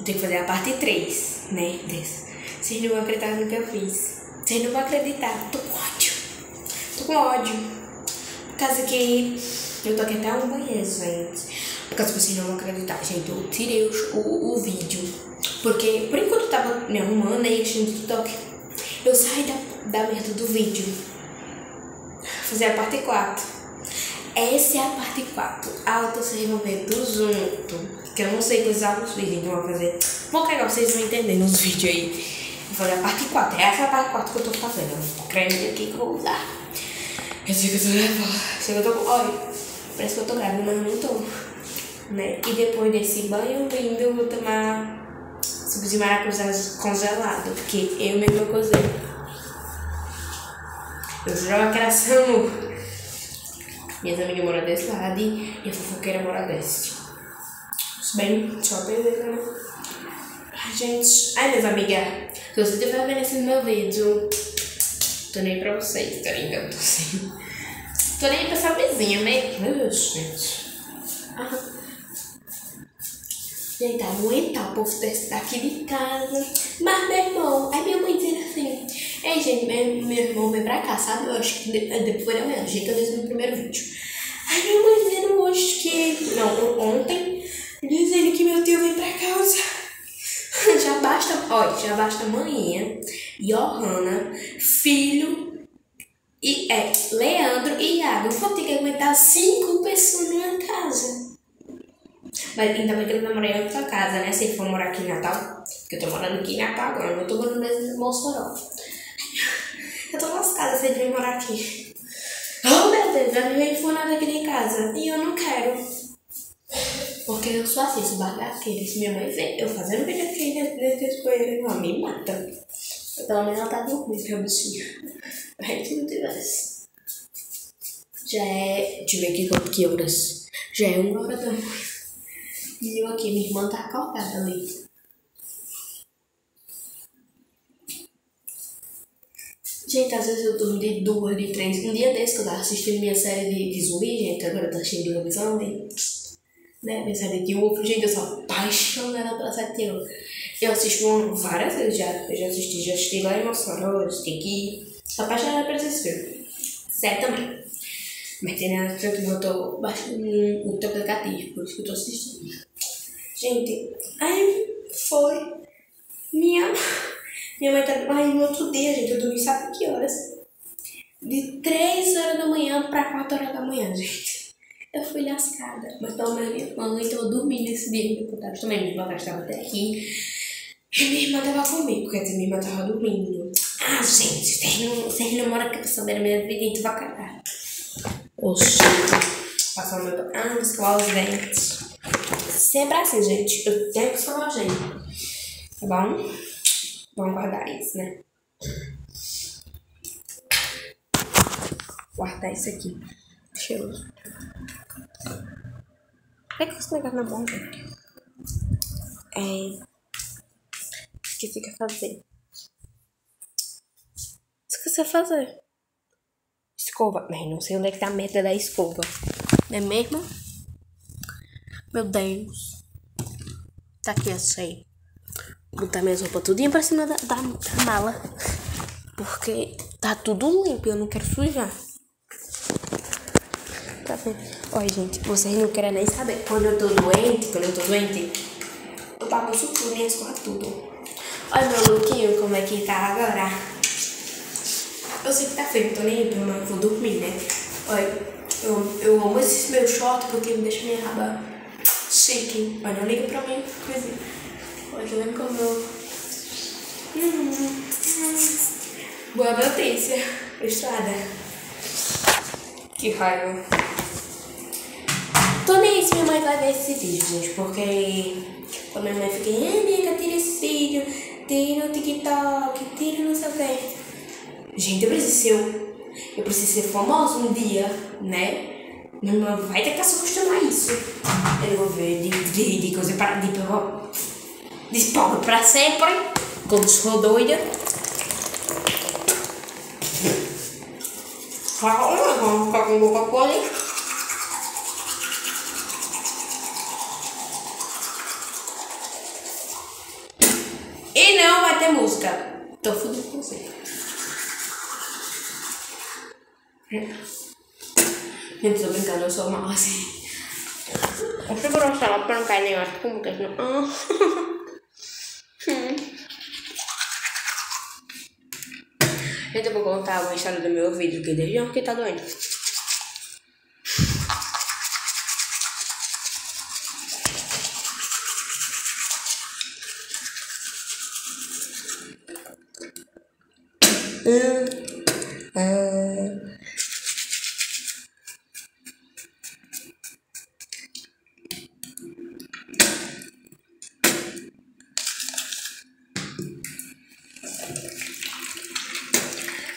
tenho que fazer a parte 3, né? Desse. Vocês não vão acreditar no que eu fiz. Vocês não vão acreditar. Tô com ódio. Tô com ódio. Por causa que eu tô aqui até um banheiro, gente. Por causa que vocês não vão acreditar, gente. Eu tirei o vídeo. Porque, por enquanto eu tava me arrumando aí, no TikTok. Eu saí da merda do vídeo. Fazer a parte 4. Essa é a parte 4. Auto se removendo junto. Que eu não sei usar os vídeos, então vou fazer. Vou cagar, vocês vão entender nos vídeos aí. Vou fazer a parte 4. Essa é a parte 4 que eu tô fazendo. O creme aqui que eu vou usar. Eu sei que eu tô nervosa. Sei que eu tô. Olha, parece que eu tô grávida, mas eu não tô. Né? E depois desse banho lindo, eu vou tomar suco de maracujá congelado. Porque eu mesma cozei. Eu jurava que era Samu. Minhas amigas moram desse lado e a fofoqueira mora deste. Bem, só beleza, né? Ai, gente. Ai, minhas amigas. Se você estiver vendo esse meu vídeo, tô nem pra vocês, tá ligado? Tô nem pra essa vizinha, né? Meu Deus, gente. Gente, aguentar o povo daqui de casa. Mas meu irmão, aí minha mãe dizendo assim: ei, gente, meu irmão vem pra cá, sabe? Eu acho que depois da manhã, gente, eu disse no primeiro vídeo. Aí minha mãe dizendo hoje que. Não, ontem, dizendo que meu tio vem pra casa. Já basta, olha, já basta manhã, Johanna, filho, e Leandro e Iago. Eu vou ter que aguentar 5 pessoas numa casa. Mas ainda bem que eu namorei em outra casa, né? Se for morar aqui em Natal. Porque eu tô morando aqui em Natal agora, eu não tô morando em Mossoró. Eu tô lascada se ele morar aqui. Oh, meu Deus, já me veio nada aqui em casa. E eu não quero. Porque eu sou assim, sou bagaceira. Se minha mãe vê eu fazendo vídeo aqui nesse banheiro, ela me mata. Pelo menos ela tá dormindo, meu bichinho. Aí se não tivesse. Já é. Deixa eu ver aqui que horas. Já é 1 hora da manhã. E eu aqui, minha irmã tá acordada ali. Gente, às vezes eu durmo de 2, de 3. Um dia desse que eu tava assistindo minha série de zumbi, gente, agora eu tô assistindo televisão, né? Minha série de UFO, gente, eu sou apaixonada pela série de UFO. Eu assisto várias vezes já. Eu já assisti lá em Mossoró, eu assisti aqui. Sou apaixonada por esses filmes. Série também. Mas tem nada que eu tô baixando o teu aplicativo, por isso que eu tô assistindo. Gente, aí foi. Minha mãe tá. Aí no outro dia, gente, eu dormi, sabe que horas? De 3 horas da manhã pra 4 horas da manhã, gente. Eu fui lascada. Mas pelo menos minha mãe tava dormindo nesse dia. Meu pai também, minha irmã estava até aqui. E minha irmã tava comigo, quer dizer, minha irmã tava dormindo. Ah, gente, vocês não moram aqui pra saber a minha vida, então vai cagar. Oxi. Passar o meu. Ah, escovar os dentes. Sempre assim, gente. Eu tenho que escovar os dentes. Tá bom? Vamos guardar isso, né? Guardar isso aqui. Cheiroso. Por que você pegar na mão, gente? Esqueci o que fazer. Esqueci de fazer. Escova. Bem, não sei onde é que tá a meta da escova. Não é mesmo? Meu Deus. Tá aqui, achei. Vou botar minhas roupas tudinho pra cima da mala. Porque tá tudo limpo e eu não quero sujar. Tá vendo? Olha, gente, vocês não querem nem saber. Quando eu tô doente, eu bagunço tudo e escorro tudo. Olha meu lookinho, como é que tá agora. Eu sei que tá feio, tô nem aí, mas vou dormir, né? Olha, eu amo esse meu short porque me deixa minha raba chique. Olha, não liga pra mim, coisinha. Olha, tá vendo como eu... Boa notícia, estrada. Que raiva. Tô nem aí se minha mãe vai ver esse vídeo, gente, porque quando minha mãe fica, amiga, tira esse vídeo, tira o TikTok, tira não sei o que. Gente, eu preciso ser famosa um dia, né? Minha mãe vai ter que se acostumar a isso. Eu vou ver de coisa para de pobre pra sempre, quando sou doida. Vamos ficar com Coca-Cola, hein? vai ter música. Tô fudido com você. Gente, tô brincando, eu sou mal assim. Eu seguro o celular pra não cair nenhuma espuma, porque senão... Gente, eu vou contar uma história do meu ouvido, que desde ontem que tá doendo.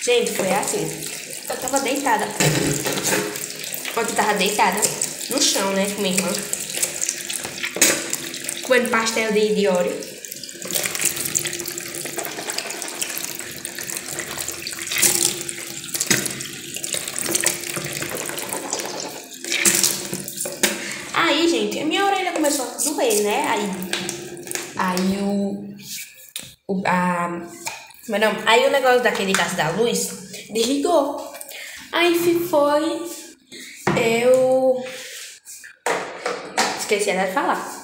Gente, foi assim. Eu tava deitada. Eu tava deitada no chão, né, com minha irmã. Comendo pastel de Oreo. Aí, gente, a minha orelha começou a doer, né? Aí o negócio daquele gás da luz desligou. Aí foi. Eu esqueci até de falar.